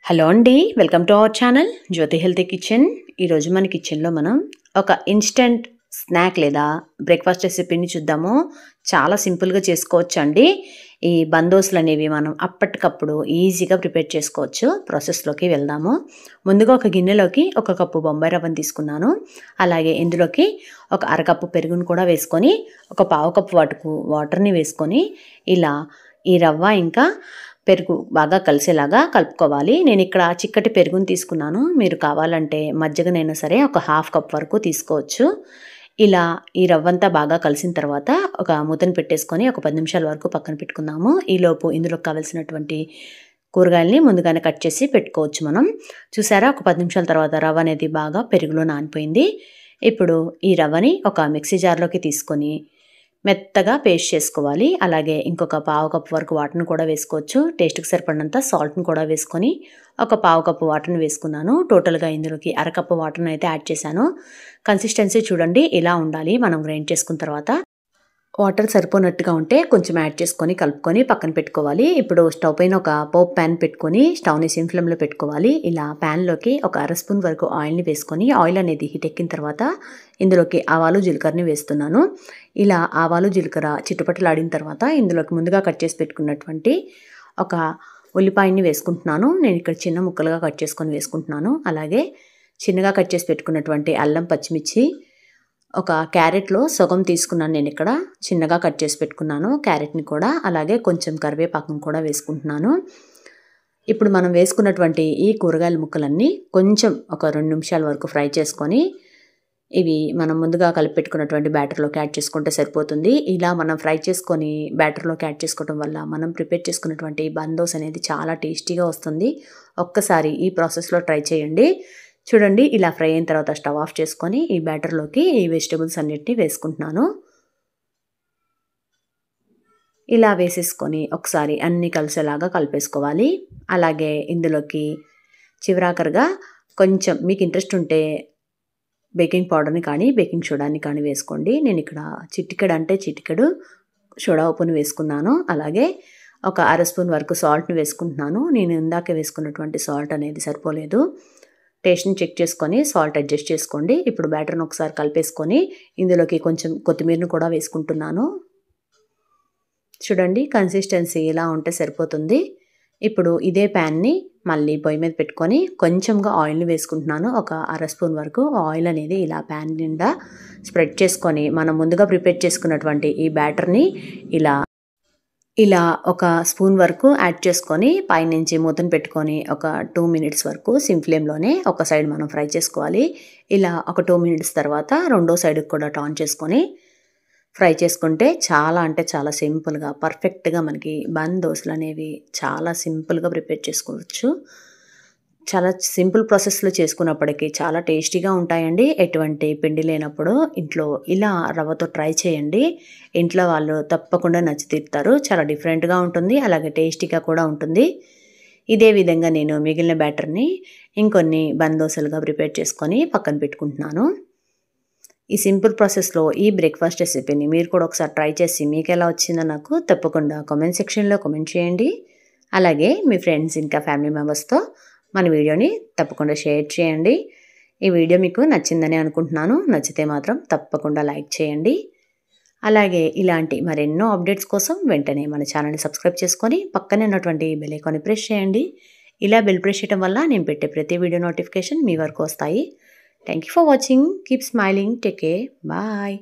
Hello అండి, welcome to our channel Jyothi healthy kitchen. ఈరోజు మన కిచెన్లో మనం ఒక ఇన్స్టెంట్ స్నాక్ లేదా బ్రేక్ఫాస్ట్ రెసిపీని చూద్దాము. చాలా సింపుల్గా చేసుకోవచ్చు అండి. ఈ బందోసులు అనేవి మనం అప్పటికప్పుడు ఈజీగా ప్రిపేర్ చేసుకోవచ్చు. ప్రాసెస్లోకి వెళ్దాము. ముందుగా ఒక గిన్నెలోకి 1 కప్పు బొంబాయి రవ్వను తీసుకున్నాను. అలాగే ఇందులోకి ఒక అరకప్పు పెరుగును కూడా వేసుకొని, ఒక పావు కప్పు వాటర్ని వేసుకొని ఇలా ఈ రవ్వ ఇంకా పెరుగు బాగా కలిసేలాగా కలుపుకోవాలి. నేను ఇక్కడ చిక్కటి పెరుగుని తీసుకున్నాను. మీరు కావాలంటే మజ్జిగనైనా సరే ఒక హాఫ్ కప్ వరకు తీసుకోవచ్చు. ఇలా ఈ రవ్వంతా బాగా కలిసిన తర్వాత ఒక మూతను పెట్టేసుకొని ఒక 10 నిమిషాల వరకు పక్కన పెట్టుకుందాము. ఈలోపు ఇందులో కావాల్సినటువంటి కూరగాయలని ముందుగానే కట్ చేసి పెట్టుకోవచ్చు మనం. చూసారా, ఒక 10 నిమిషాల తర్వాత రవ్వ అనేది బాగా పెరుగులో నానిపోయింది. ఇప్పుడు ఈ రవ్వని ఒక మిక్సీ జార్లోకి తీసుకొని మెత్తగా పేస్ట్ చేసుకోవాలి. అలాగే ఇంకొక పావు కప్పు వరకు వాటర్ని కూడా వేసుకోవచ్చు. టేస్ట్కి సరిపడినంత సాల్ట్ని కూడా వేసుకొని ఒక పావు కప్పు వాటర్ని వేసుకున్నాను. టోటల్గా ఇందులోకి అరకప్పు వాటర్ని అయితే యాడ్ చేశాను. కన్సిస్టెన్సీ చూడండి, ఇలా ఉండాలి. మనం గ్రైండ్ చేసుకున్న తర్వాత వాటర్ సరిపోనట్టుగా ఉంటే కొంచెం యాడ్ చేసుకొని కలుపుకొని పక్కన పెట్టుకోవాలి. ఇప్పుడు స్టవ్ పైన ఒక పోప్ ప్యాన్ పెట్టుకొని స్టవ్ని సిమ్ ఫ్లేమ్లో పెట్టుకోవాలి. ఇలా ప్యాన్లోకి ఒక అర స్పూన్ వరకు ఆయిల్ని వేసుకొని ఆయిల్ అనేది హీట్ ఎక్కిన తర్వాత ఇందులోకి ఆవాలు జీలకర్రని వేస్తున్నాను. ఇలా ఆవాలు జీలకర్ర చిట్టుపట్టలాడిన తర్వాత ఇందులోకి ముందుగా కట్ చేసి పెట్టుకున్నటువంటి ఒక ఉల్లిపాయని వేసుకుంటున్నాను. నేను ఇక్కడ చిన్న ముక్కలుగా కట్ చేసుకొని వేసుకుంటున్నాను. అలాగే చిన్నగా కట్ చేసి పెట్టుకున్నటువంటి అల్లం, పచ్చిమిర్చి, ఒక క్యారెట్లో సగం తీసుకున్నాను. నేను ఇక్కడ చిన్నగా కట్ చేసి పెట్టుకున్నాను క్యారెట్ని కూడా. అలాగే కొంచెం కరివేపాకును కూడా వేసుకుంటున్నాను. ఇప్పుడు మనం వేసుకున్నటువంటి ఈ కూరగాయల ముక్కలన్నీ కొంచెం ఒక 2 నిమిషాల వరకు ఫ్రై చేసుకొని ఇవి మనం ముందుగా కలిపి పెట్టుకున్నటువంటి బ్యాటర్లోకి యాడ్ చేసుకుంటే సరిపోతుంది. ఇలా మనం ఫ్రై చేసుకొని బ్యాటర్లోకి యాడ్ చేసుకోవడం వల్ల మనం ప్రిపేర్ చేసుకున్నటువంటి బందోస్ అనేది చాలా టేస్టీగా వస్తుంది. ఒక్కసారి ఈ ప్రాసెస్లో ట్రై చేయండి. చూడండి, ఇలా ఫ్రై అయిన తర్వాత స్టవ్ ఆఫ్ చేసుకొని ఈ బ్యాటర్లోకి ఈ వెజిటబుల్స్ అన్నిటిని వేసుకుంటున్నాను. ఇలా వేసేసుకొని ఒకసారి అన్నీ కలిసేలాగా కలిపేసుకోవాలి. అలాగే ఇందులోకి చివరాఖరిగా కొంచెం మీకు ఇంట్రెస్ట్ ఉంటే బేకింగ్ పౌడర్ని కానీ బేకింగ్ సోడాని కానీ వేసుకోండి. నేను ఇక్కడ చిటికెడు సోడా ఉప్పుని వేసుకున్నాను. అలాగే ఒక అర స్పూన్ వరకు సాల్ట్ని వేసుకుంటున్నాను. నేను ఇందాక వేసుకున్నటువంటి సాల్ట్ అనేది సరిపోలేదు. టేస్ట్ని చెక్ చేసుకొని సాల్ట్ అడ్జస్ట్ చేసుకోండి. ఇప్పుడు బ్యాటర్ని ఒకసారి కలిపేసుకొని ఇందులోకి కొంచెం కొత్తిమీరను కూడా వేసుకుంటున్నాను. చూడండి, కన్సిస్టెన్సీ ఇలా ఉంటే సరిపోతుంది. ఇప్పుడు ఇదే ప్యాన్ని మళ్ళీ పొయ్యి మీద పెట్టుకొని కొంచెంగా ఆయిల్ని వేసుకుంటున్నాను. ఒక అర స్పూన్ వరకు ఆయిల్ అనేది ఇలా ప్యాన్ నిండా స్ప్రెడ్ చేసుకొని మనం ముందుగా ప్రిపేర్ చేసుకున్నటువంటి ఈ బ్యాటర్ని ఇలా ఒక స్పూన్ వరకు యాడ్ చేసుకొని పైనుంచి మూతను పెట్టుకొని ఒక 2 మినిట్స్ వరకు సిమ్ ఫ్లేమ్లోనే ఒక సైడ్ మనం ఫ్రై చేసుకోవాలి. ఇలా ఒక 2 మినిట్స్ తర్వాత రెండో సైడ్కి కూడా టర్న్ చేసుకొని ఫ్రై చేసుకుంటే చాలా అంటే చాలా సింపుల్గా పర్ఫెక్ట్గా మనకి బందోసులు అనేవి చాలా సింపుల్గా ప్రిపేర్ చేసుకోవచ్చు. చాలా సింపుల్ ప్రాసెస్లో చేసుకున్నప్పటికీ చాలా టేస్టీగా ఉంటాయండి. ఎటువంటి పిండి లేనప్పుడు ఇంట్లో ఇలా రవ్వతో ట్రై చేయండి. ఇంట్లో వాళ్ళు తప్పకుండా నచ్చి తీరుతారు. చాలా డిఫరెంట్గా ఉంటుంది, అలాగే టేస్టీగా కూడా ఉంటుంది. ఇదే విధంగా నేను మిగిలిన బ్యాటర్ని ఇంకొన్ని బందోసులుగా ప్రిపేర్ చేసుకొని పక్కన పెట్టుకుంటున్నాను. ఈ సింపుల్ ప్రాసెస్లో ఈ బ్రేక్ఫాస్ట్ రెసిపీని మీరు కూడా ఒకసారి ట్రై చేసి మీకు ఎలా వచ్చిందో నాకు తప్పకుండా కామెంట్ సెక్షన్లో కామెంట్ చేయండి. అలాగే మీ ఫ్రెండ్స్ ఇంకా ఫ్యామిలీ మెంబర్స్తో మన వీడియోని తప్పకుండా షేర్ చేయండి. ఈ వీడియో మీకు నచ్చిందని అనుకుంటున్నాను. నచ్చితే మాత్రం తప్పకుండా లైక్ చేయండి. అలాగే ఇలాంటి మరెన్నో అప్డేట్స్ కోసం వెంటనే మన ఛానల్ని సబ్స్క్రైబ్ చేసుకొని పక్కనే ఉన్నటువంటి బెల్ ఐకాన్ని ప్రెస్ చేయండి. ఇలా బెల్ ప్రెస్ చేయడం వల్ల నేను పెట్టే ప్రతి వీడియో నోటిఫికేషన్ మీ వరకు వస్తాయి. Thank you for watching. Keep smiling. Take care. Bye.